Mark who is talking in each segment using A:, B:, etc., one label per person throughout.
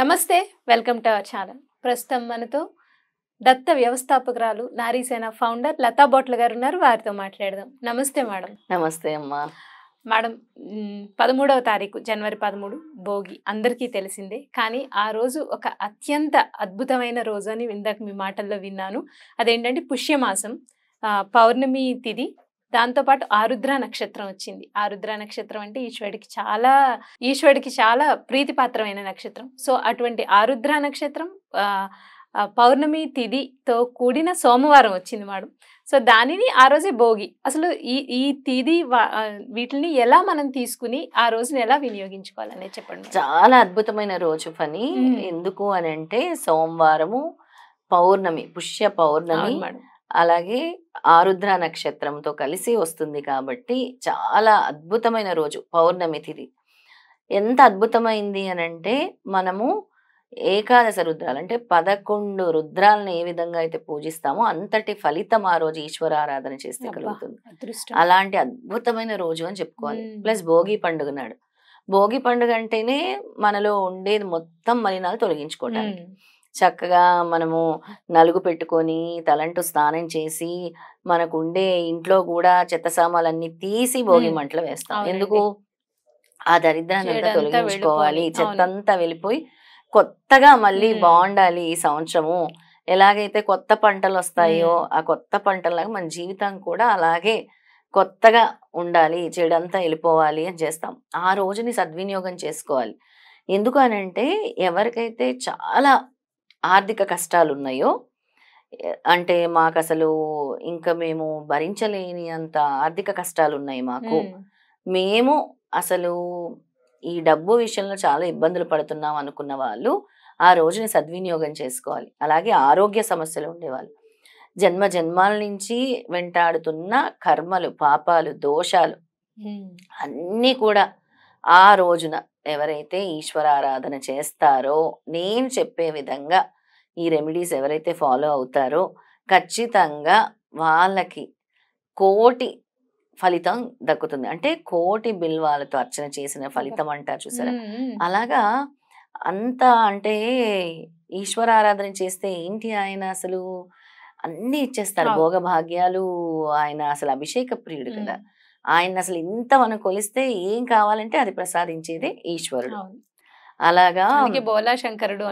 A: నమస్తే, welcome to our channel. ప్రస్తుతం మనతో దత్త వ్యవస్థాపకురాలు, నారీసేన ఫౌండర్ లతా బొట్ల గారు ఉన్నారు. వారితో మాట్లాడదాం. నమస్తే మేడం.
B: నమస్తే అమ్మా.
A: మేడం, 13వ తారీఖు జనవరి 13 భోగి అందరికీ తెలిసిందే. కానీ ఆ రోజు ఒక అత్యంత అద్భుతమైన రోజు అని ఇందాక మీ మాటల్లో విన్నాను. అదేంటంటే పుష్యమాసం, పౌర్ణమి తిథి, దాంతోపాటు ఆరుద్ర నక్షత్రం వచ్చింది. ఆరుద్ర నక్షత్రం అంటే ఈశ్వరుడికి చాలా ప్రీతిపాత్రమైన నక్షత్రం. సో అటువంటి ఆరుద్ర నక్షత్రం పౌర్ణమి తిథితో కూడిన సోమవారం వచ్చింది మేడం. సో దానిని ఆ రోజే భోగి. అసలు ఈ తిథి వీటిని ఎలా మనం తీసుకుని ఆ రోజుని ఎలా వినియోగించుకోవాలనే చెప్పండి.
B: చాలా అద్భుతమైన రోజు పని. ఎందుకు అని అంటే సోమవారము, పౌర్ణమి, పుష్య పౌర్ణమి, అలాగే ఆరుద్ర నక్షత్రంతో కలిసి వస్తుంది కాబట్టి చాలా అద్భుతమైన రోజు పౌర్ణమి తిథి. ఎంత అద్భుతమైంది అని అంటే మనము ఏకాదశ రుద్రాలు అంటే 11 రుద్రాలను ఏ విధంగా అయితే పూజిస్తామో అంతటి ఫలితం ఆ రోజు ఈశ్వర ఆరాధన చేస్తే కలుగుతుంది. అలాంటి అద్భుతమైన రోజు అని చెప్పుకోవాలి. ప్లస్ భోగి పండుగ నాడు. భోగి పండుగ అంటేనే మనలో ఉండేది మొత్తం మలినాలు తొలగించుకోవటానికి. చక్కగా మనము నలుగు పెట్టుకొని తలంటూ స్నానం చేసి మనకు ఉండే ఇంట్లో కూడా చెత్త సామాన్లన్నీ తీసి భోగి మంటలు వేస్తాం. ఎందుకు? ఆ దరిద్రాన్ని అంతా తొలగించుకోవాలి, చెత్త అంతా వెళ్ళిపోయి కొత్తగా మళ్ళీ బాగుండాలి ఈ సంవత్సరము. ఎలాగైతే కొత్త పంటలు వస్తాయో ఆ కొత్త పంటలాగా మన జీవితం కూడా అలాగే కొత్తగా ఉండాలి, చెడంతా వెళ్ళిపోవాలి అని చేస్తాం. ఆ రోజుని సద్వినియోగం చేసుకోవాలి. ఎందుకు అని అంటే ఎవరికైతే చాలా ఆర్థిక కష్టాలు ఉన్నాయో, అంటే మాకు అసలు ఇంకా మేము భరించలేని అంత ఆర్థిక కష్టాలు ఉన్నాయి మాకు, మేము అసలు ఈ డబ్బు విషయంలో చాలా ఇబ్బందులు పడుతున్నాం అనుకున్న వాళ్ళు ఆ రోజుని సద్వినియోగం చేసుకోవాలి. అలాగే ఆరోగ్య సమస్యలు ఉండేవాళ్ళు, జన్మ జన్మాల నుంచి వెంటాడుతున్న కర్మలు, పాపాలు, దోషాలు అన్నీ కూడా ఆ రోజున ఎవరైతే ఈశ్వరారాధన చేస్తారో, నేను చెప్పే విధంగా ఈ రెమెడీస్ ఎవరైతే ఫాలో అవుతారో ఖచ్చితంగా వాళ్ళకి కోటి ఫలితం దక్కుతుంది. అంటే కోటి బిల్వాలతో అర్చన చేసిన ఫలితం అంటారు చూసారా, అలాగా. అంత అంటే ఈశ్వరారాధన చేస్తే ఏంటి, ఆయన అసలు అన్ని ఇచ్చేస్తారు, భోగభాగ్యాలు. ఆయన అసలు అభిషేక ప్రియుడు కదా. ఆయన అసలు ఇంత మనం కొలిస్తే ఏం కావాలంటే అది ప్రసాదించేదే ఈశ్వరుడు. అలాగా
A: బోలా శంకరుడు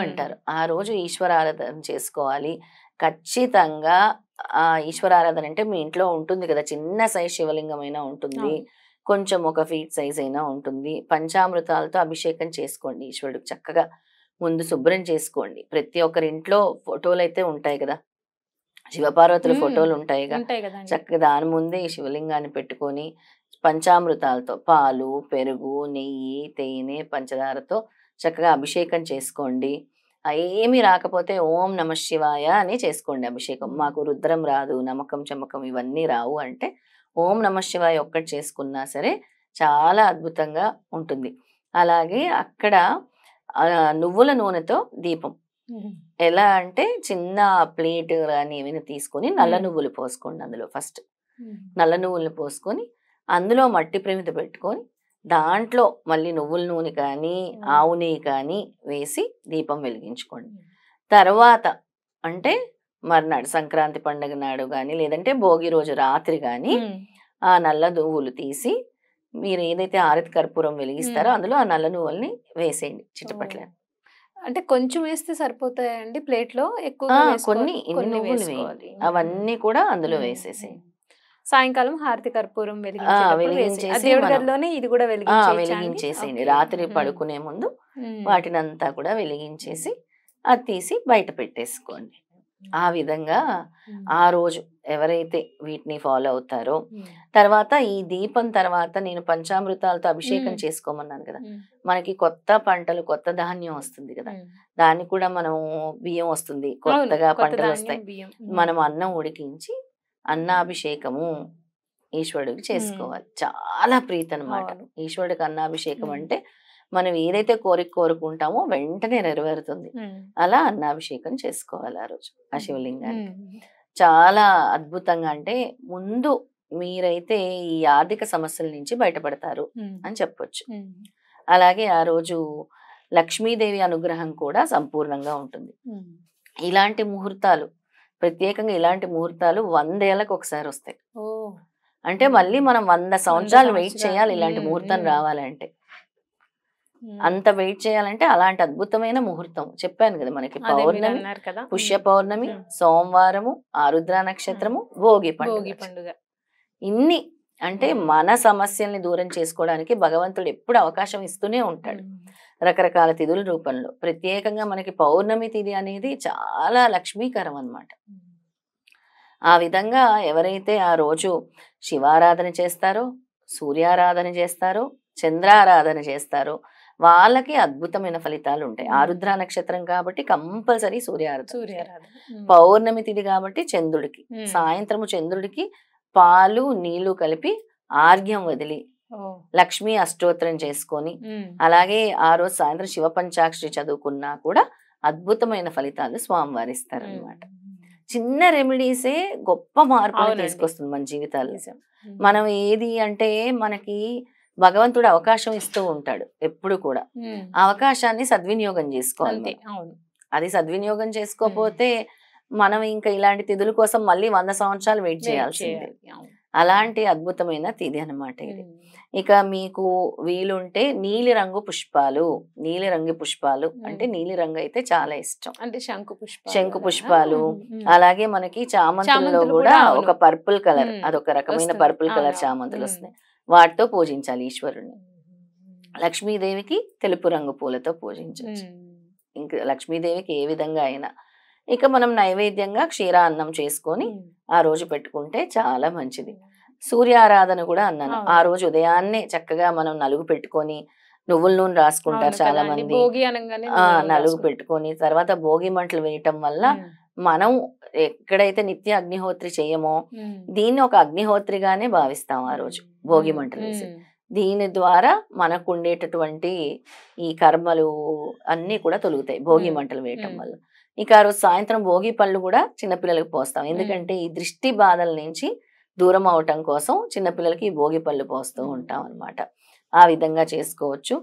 B: అంటారు. ఆ రోజు ఈశ్వరారాధన చేసుకోవాలి ఖచ్చితంగా. ఆ ఈశ్వరారాధన అంటే మీ ఇంట్లో ఉంటుంది కదా, చిన్న సైజ్ శివలింగం అయినా ఉంటుంది, కొంచెం 1 ఫీట్ సైజ్ అయినా ఉంటుంది. పంచామృతాలతో అభిషేకం చేసుకోండి ఈశ్వరుడికి. చక్కగా ముందు శుభ్రం చేసుకోండి. ప్రతి ఒక్కరి ఇంట్లో ఫోటోలు అయితే ఉంటాయి కదా, శివపార్వతుల ఫోటోలు ఉంటాయి కదా, చక్కగా దాని ముందే ఈ శివలింగాన్ని పెట్టుకొని పంచామృతాలతో పాలు, పెరుగు, నెయ్యి, తేనె, పంచదారతో చక్కగా అభిషేకం చేసుకోండి. ఏమీ రాకపోతే ఓం నమ శివాయ అని చేసుకోండి అభిషేకం. మాకు రుద్రం రాదు, నమ్మకం చమ్మకం ఇవన్నీ రావు అంటే ఓం నమ శివాయ ఒక్కటి చేసుకున్నా సరే చాలా అద్భుతంగా ఉంటుంది. అలాగే అక్కడ నువ్వుల నూనెతో దీపం. ఎలా అంటే చిన్న ప్లేట్ కానీ ఏమైనా తీసుకొని నల్ల నువ్వులు పోసుకోండి. అందులో ఫస్ట్ నల్ల నువ్వులను పోసుకొని అందులో మట్టి ప్రమిద పెట్టుకొని దాంట్లో మళ్ళీ నువ్వుల నూనె కానీ ఆవు నెయ్యి కానీ వేసి దీపం వెలిగించుకోండి. తర్వాత అంటే మర్నాడు సంక్రాంతి పండుగ నాడు కానీ లేదంటే భోగి రోజు రాత్రి కానీ ఆ నల్ల నువ్వులు తీసి మీరు ఏదైతే హారతి కర్పూరం వెలిగిస్తారో అందులో ఆ నల్ల నువ్వుల్ని వేసేయండి చిటపట్ల.
A: అంటే కొంచెం వేస్తే సరిపోతాయండి ప్లేట్లో? ఎక్కువ
B: కొన్ని నువ్వులు వేయాలి, అవన్నీ కూడా అందులో వేసేసేయండి.
A: సాయంకాలం హారతి కర్పూరం వెలిగించేసి ఇది కూడా
B: వెలిగించేసేయండి. రాత్రి పడుకునే ముందు వాటినంతా కూడా వెలిగించేసి అది తీసి బయట పెట్టేసుకోండి. ఆ విధంగా ఆ రోజు ఎవరైతే వీటిని ఫాలో అవుతారో, తర్వాత ఈ దీపం తర్వాత నేను పంచామృతాలతో అభిషేకం చేసుకోమన్నాను కదా, మనకి కొత్త పంటలు, కొత్త ధాన్యం వస్తుంది కదా, దాన్ని కూడా మనం బియ్యం వస్తుంది, కొత్తగా పంటలు వస్తాయి. మనం అన్నం ఉడికించి అన్నాభిషేకము ఈశ్వరుడికి చేసుకోవాలి. చాలా ప్రీతి అనమాట ఈశ్వరుడికి అన్నాభిషేకం అంటే. మనం ఏదైతే కోరుకుంటామో వెంటనే నెరవేరుతుంది. అలా అన్నాభిషేకం చేసుకోవాలి ఆ రోజు ఆ శివలింగానికి. చాలా అద్భుతంగా. అంటే ముందు మీరైతే ఈ ఆర్థిక సమస్యల నుంచి బయటపడతారు అని చెప్పొచ్చు. అలాగే ఆ రోజు లక్ష్మీదేవి అనుగ్రహం కూడా సంపూర్ణంగా ఉంటుంది. ఇలాంటి ముహూర్తాలు, ప్రత్యేకంగా ఇలాంటి ముహూర్తాలు 100 ఏళ్ళకి ఒకసారి వస్తాయి. అంటే మళ్ళీ మనం 100 సంవత్సరాలు వెయిట్ చేయాలి ఇలాంటి ముహూర్తం రావాలంటే. అంత వెయిట్ చేయాలంటే అలాంటి అద్భుతమైన ముహూర్తం చెప్పాను కదా మనకి. పౌర్ణమి, పుష్య పౌర్ణమి, సోమవారము, ఆరుద్ర నక్షత్రము, భోగి పండుగ. ఇన్ని అంటే మన సమస్యల్ని దూరం చేసుకోవడానికి భగవంతుడు ఎప్పుడు అవకాశం ఇస్తూనే ఉంటాడు రకరకాల తిథుల రూపంలో. ప్రత్యేకంగా మనకి పౌర్ణమి తిథి అనేది చాలా లక్ష్మీకరం అన్నమాట. ఆ విధంగా ఎవరైతే ఆ రోజు శివారాధన చేస్తారో, సూర్యారాధన చేస్తారో, చంద్రారాధన చేస్తారో వాళ్ళకి అద్భుతమైన ఫలితాలు ఉంటాయి. ఆరుద్ర నక్షత్రం కాబట్టి కంపల్సరీ సూర్యారాధన. పౌర్ణమి తిథి కాబట్టి చంద్రుడికి, సాయంత్రము చంద్రుడికి పాలు నీళ్లు కలిపి ఆర్ఘ్యం వదిలి లక్ష్మీ అష్టోత్తరం చేసుకొని, అలాగే ఆ రోజు సాయంత్రం శివ పంచాక్షరి చదువుకున్నా కూడా అద్భుతమైన ఫలితాలు స్వామివారు ఇస్తారు అన్నమాట. చిన్న రెమెడీసే గొప్ప మార్పులు తీసుకొస్తుంది మన జీవితాల్లో. మనం ఏది అంటే మనకి భగవంతుడు అవకాశం ఇస్తూ ఉంటాడు ఎప్పుడు కూడా. అవకాశాన్ని సద్వినియోగం చేసుకోవాలి. అది సద్వినియోగం చేసుకోకపోతే మనం ఇంకా ఇలాంటి తిథుల కోసం మళ్ళీ 100 సంవత్సరాలు వెయిట్ చేయాల్సిందే. అలాంటి అద్భుతమైన తిథి అన్నమాట ఇది. ఇక మీకు వీలుంటే నీలిరంగు పుష్పాలు అంటే నీలిరంగు అయితే చాలా ఇష్టం. అంటే శంకు పుష్పాలు, అలాగే మనకి చామంతుల్లో కూడా ఒక పర్పుల్ కలర్, అదొక రకమైన పర్పుల్ కలర్ చామంతులు వస్తున్నాయి. వాటితో పూజించాలి ఈశ్వరుని. లక్ష్మీదేవికి తెలుపు రంగు పూలతో పూజించవచ్చు. ఇంకా లక్ష్మీదేవికి ఏ విధంగా అయినా. ఇక మనం నైవేద్యంగా క్షీరాన్నం చేసుకొని ఆ రోజు పెట్టుకుంటే చాలా మంచిది. సూర్యారాధన కూడా అన్నాను. ఆ రోజు ఉదయాన్నే చక్కగా మనం నలుగు పెట్టుకొని నువ్వుల నూనె రాసుకుంటారు చాలా మంది. నలుగు పెట్టుకొని తర్వాత భోగి మంటలు వేయటం వల్ల మనం ఎక్కడైతే నిత్య అగ్నిహోత్రి చేయమో దీన్ని ఒక అగ్నిహోత్రిగానే భావిస్తాం ఆ రోజు భోగి మంటలు వేసి. దీని ద్వారా మనకు ఉండేటటువంటి ఈ కర్మలు అన్ని కూడా తొలుగుతాయి భోగి మంటలు వేయటం వల్ల. ఇక ఆ రోజు సాయంత్రం భోగి పళ్ళు కూడా చిన్నపిల్లలకు పోస్తాం. ఎందుకంటే ఈ దృష్టి బాధల నుంచి దూరం అవటం కోసం చిన్నపిల్లలకి ఈ భోగి పళ్ళు పోస్తూ ఉంటాం అన్నమాట. ఆ విధంగా చేసుకోవచ్చు.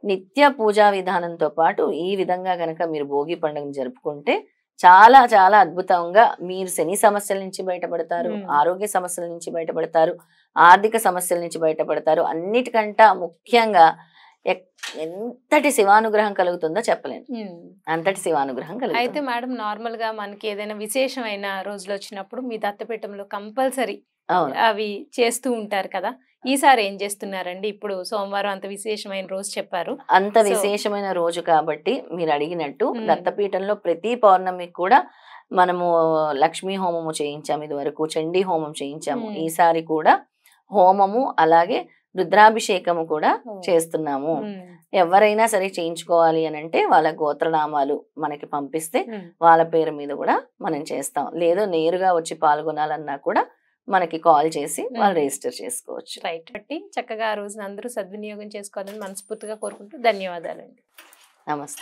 B: నిత్య పూజా విధానంతో పాటు ఈ విధంగా గనక మీరు భోగి పండుగను జరుపుకుంటే చాలా చాలా అద్భుతంగా మీరు శని సమస్యల నుంచి బయటపడతారు, ఆరోగ్య సమస్యల నుంచి బయటపడతారు, ఆర్థిక సమస్యల నుంచి బయటపడతారు. అన్నిటికంటే ముఖ్యంగా ఎంతటి శివానుగ్రహం కలుగుతుందో చెప్పలేను. అంతటి శివానుగ్రహం కలుగుతుంది.
A: అయితే మేడం, నార్మల్ గా మనకి ఏదైనా విశేషమైన రోజులు వచ్చినప్పుడు మీ దత్తపీఠంలో కంపల్సరీ అవి చేస్తూ ఉంటారు కదా. ఈసారి ఏం చేస్తున్నారండి? ఇప్పుడు సోమవారం అంత విశేషమైన రోజు చెప్పారు.
B: అంత విశేషమైన రోజు కాబట్టి మీరు అడిగినట్టు దత్తపీఠంలో ప్రతి పౌర్ణమికి కూడా మనము లక్ష్మీ హోమము చేయించాము, ఇది వరకు చండీ హోమం చేయించాము. ఈసారి కూడా హోమము అలాగే రుద్రాభిషేకము కూడా చేస్తున్నాము. ఎవరైనా సరే చేయించుకోవాలి అని అంటే వాళ్ళ గోత్రనామాలు మనకి పంపిస్తే వాళ్ళ పేరు మీద కూడా మనం చేస్తాం. లేదు నేరుగా వచ్చి పాల్గొనాలన్నా కూడా మనకి కాల్ చేసి వాళ్ళు రిజిస్టర్ చేసుకోవచ్చు.
A: రైట్. బట్టి చక్కగా ఆ రోజున అందరూ సద్వినియోగం చేసుకోవాలని మనస్ఫూర్తిగా కోరుకుంటూ ధన్యవాదాలండి.
B: నమస్తే.